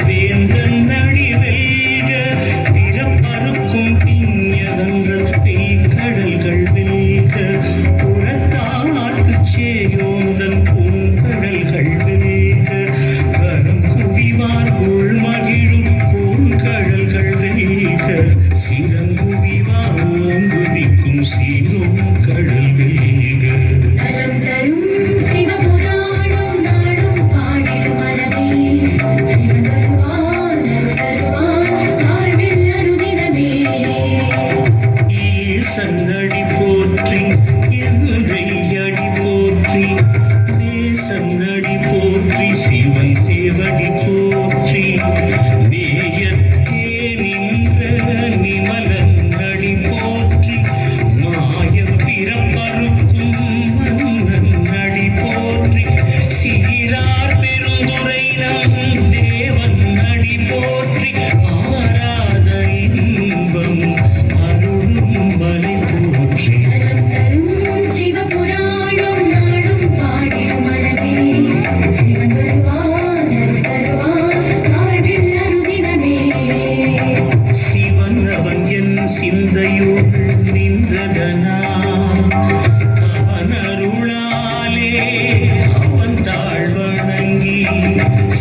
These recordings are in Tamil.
வேந்தன்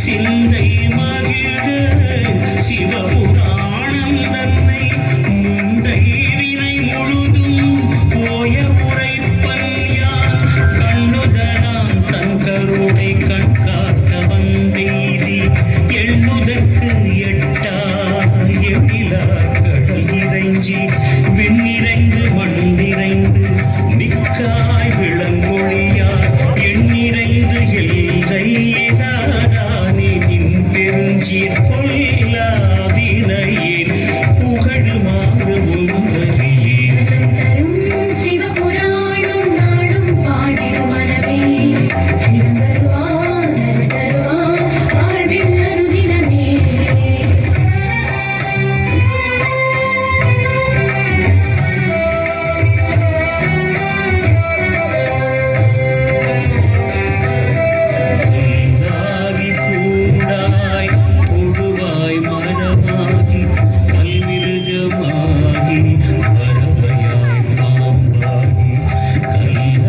சிந்தை மகிழ சிவபுராணம் தன்னை முந்தை வினை முழுதும் போய உரைப்பன் யார் கண்ணுதலாம் தன் கருணை கண்காட்ட வந்தெய்தி எண்ணுதற்கு எட்டா எழிலா கடல் இறைஞ்சி விண்ணிறைந்து மண்ணிறைந்து மிக்காய் விளங்கொழியார் எண்ணிறைந்து எல்லைதானே நின் பெருஞ்சீர் கொல்லா வினையேன் புகழுமாறு உந்தரியே சிவபுராணம் நாடும் பாடிடும் மனமே சிவன் வருவான் அருள் தருவான் வாழ்வில் அருதினமே பொன்னாகி பூடாய் கொடுவாய் மரமாகி பல்விருகமாகி பறவையாய் பாம்பாகி கல்லாய்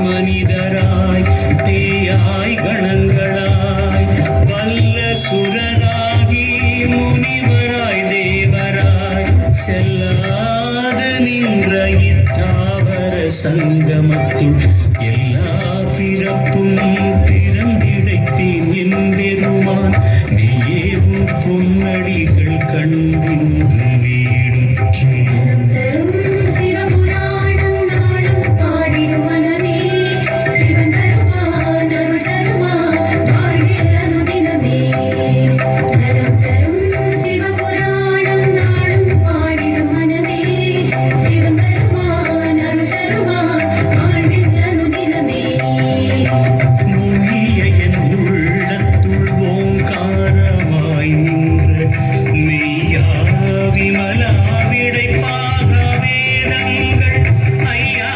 மனிதராய் தேயாய் கணங்களாய் வல்ல சுரராகி முனிவராய் தேவராய் செல்லாது நின்ற இத்தாவர சங்கமத்துள் எல்லா பிறப்பும் திறந்திடைத்தேன் என்பெருமான் நீயே உன் பொன்னடிகள் கண்டின்று வீடுற்றேன் சிவபுராணம் நாடும் பாடிடும் மனமே சிவன் வருவான் அருள் தருவான் வாழ்வில் அருதினமே நலம் தரும் சிவபுராணம் நாடும் பாடிடும் மனமே சிவன் வருவான் அருள் தருவான் வாழ்வில் அருதினமே மொழிய என் உள்ளத்துள் ஓங்காரமாய் நின்ற மெய்யா விமலா விடைப்பாக வேதங்கள் ஐயா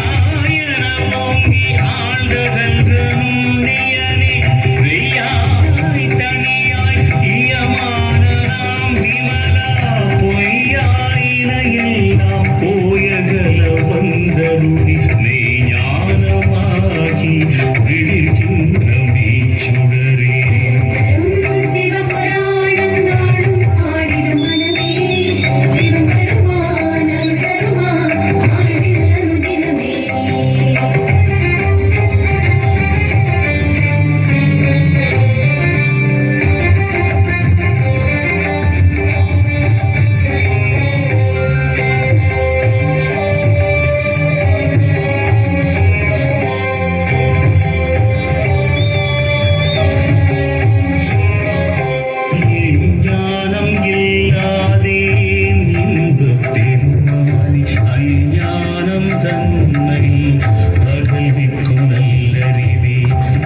என ஓங்கி ஆழ்ந்தகன்ற நுண்ணியனே வெய்யாய் தனியாய் இயமான நாம் விமலா பொய்யாயின எல்லாம் போயகல வந்தருளி மெய்ஞானமாகி விழுகின்ற மெய்ச்சுடரே சிவபுராணம் நாடும் பாடிடும் மனமே சிவன் வருவான் அருள் தருவான் வாழ்வில் அருதினமே ஞானம் இல்லாதே இன்பப் பெருமானி அஞ்ஞானம் தன்னை அகழ்விக்கும் நல்லறிவே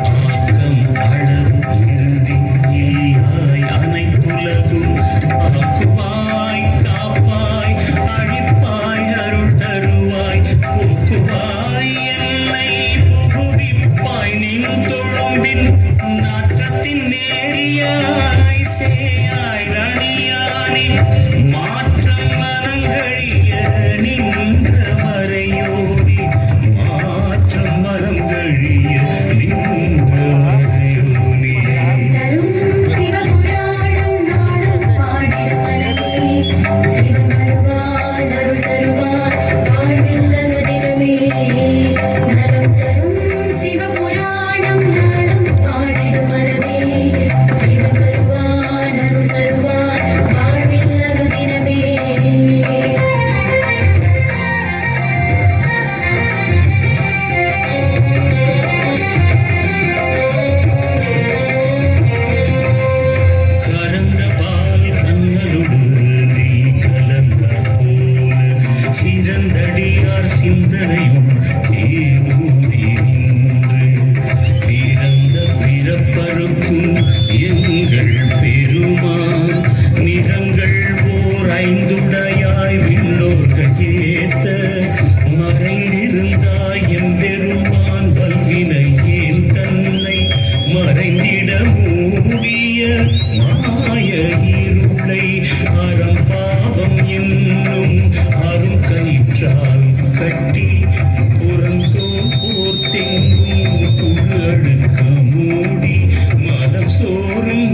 ஆக்கம் அளவு இறுதி இல்லாய் அனைத்துலகும் ஆக்குவாய் காப்பாய் அழிப்பாய் அருள் தருவாய் போக்குவாய் என்னை புகுவிப்பாய் நின் தொழும்பின் நாற்றத்தின் நேரியாய் சேயாய் ரணியானே மாற்றம் மனங்கழிய நின்ற மறையோடி மாற்றம் மனங்கழிய நின்ற மறையோடி தரும் சிவபுராணம் நாடும் பாடிடும் மனமே சிவன் வருவான் அருள் தருவான் வாழ்வில் அருதினமே நலம் தரும் சிவபுராணம் நாடும் பாடிடும் மனமே சிவன் வருவான் அருள் தருவான் வாழ்வில் அருதினமே கறந்த பால் கண்ணலுடு நீ கலந்தாற் போல சிறந்தடியார் சிந்தனையும் தேனூதி நின்று பிறந்த பிறப்பருக்கும் எங்கள் பெருமான் நிறங்கள் ஓர் ஐந்துடையாய் விண்ணோர்கள் ஏத்த மறைந்திருந்தாய் எம்பெருமான் வல்வினை ஏன் தன்னை மறைந்திட மூடிய மாய இருளை அறம் பாவம் என்னும் அரும் கயிற்றால் கட்டி புறந்தோல் போர்த்தெங்கும் புகழுக்க மூடி மனம் சோறும்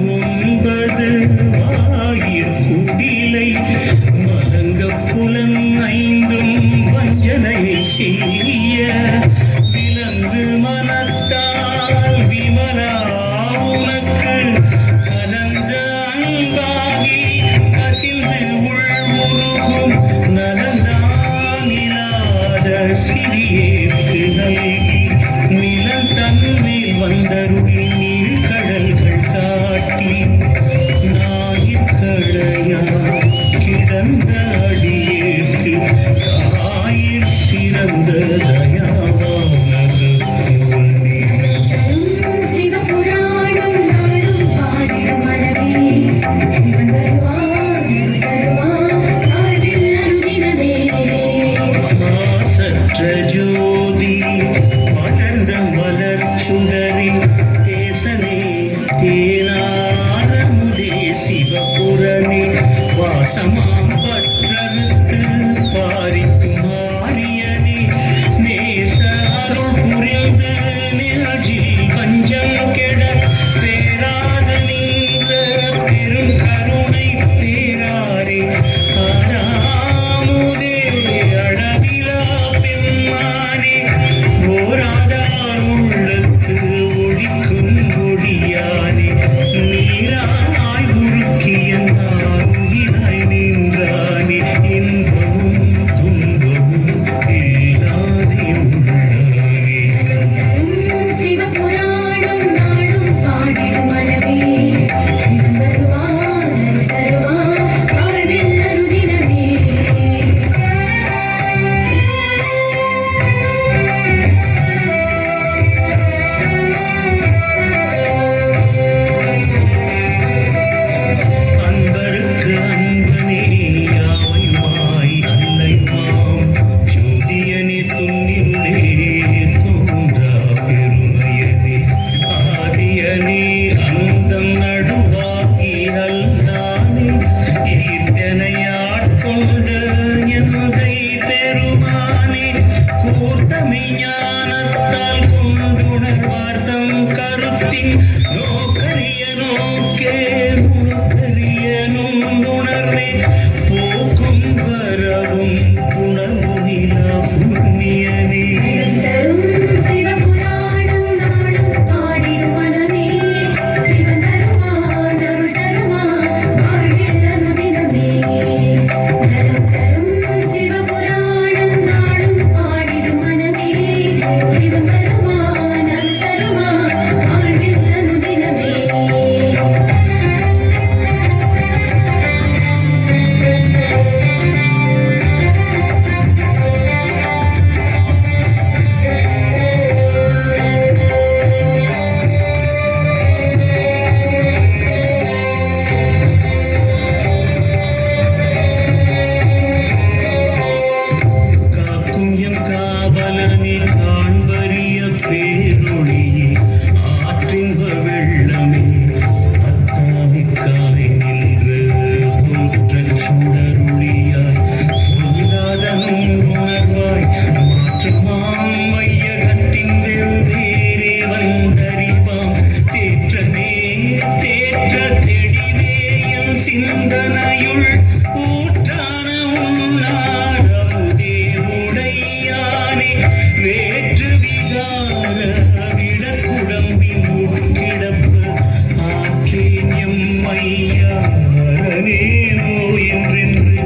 சிவனே ஓ என்றென்று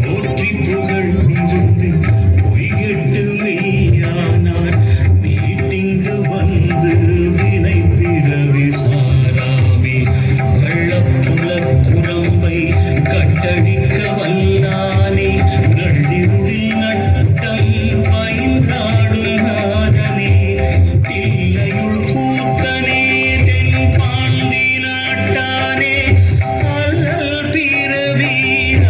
போற்றி புகழ்ந்திருந்து பொய்கெட்டு மெய்யானார் நீட்டிங்கு வந்து வினை பிறவி சாராமே கள்ளப்புலக் குரம்பை கட்டழிக்க வல்லானே நள்ளிருளில் நட்டம் பயின்றாடும் நாதனே தில்லையுள் கூத்தனே தென் பாண்டி நாட்டானே அல்லல் பிறவி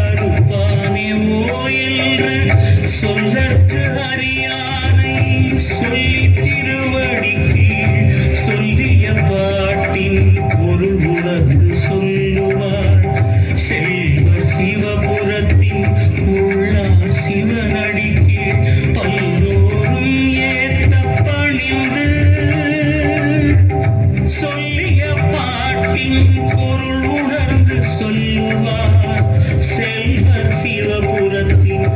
அறுப்பானே ஓ என்று சொல்லற்கு அறியானை சொல்லி திருவடிக்கு சொல்லிய பாட்டின் பொருள் உணர்ந்து சொல்லுவார் செல்வர் சிவபுரத்தின் உள்ளார் சிவனடிக்கு பல்லோரும் ஏத்த பணிந்து சொல்லிய பாட்டின் பொருள் உணர்ந்து சொல்லுவார் செல்வர் சிவபுரத்தின்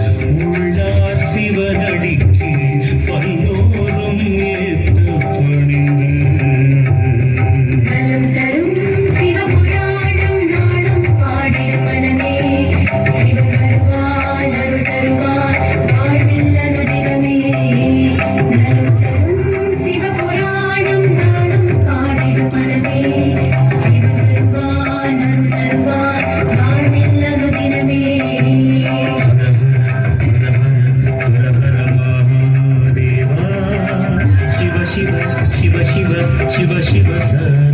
உள்ளார் சிவனடிக்கு பல்லோரும் ஏத்த பணிந்து நலம் தரும் சிவபுராணம் நாளும் பாடிடும் மனமே சிவம் வருவான் அருள் தருவான் வாழ்வில் அனுதினமே நலம் தரும் சிவபுராணம் நாளும் பாடிடும் மனமே சிவம் வருவான் அருள் தருவான் வாழ்வில் அனுதினமே ஹர ஹர மகாதேவா சிவ சிவ சிவ சிவ சிவ சிவ ச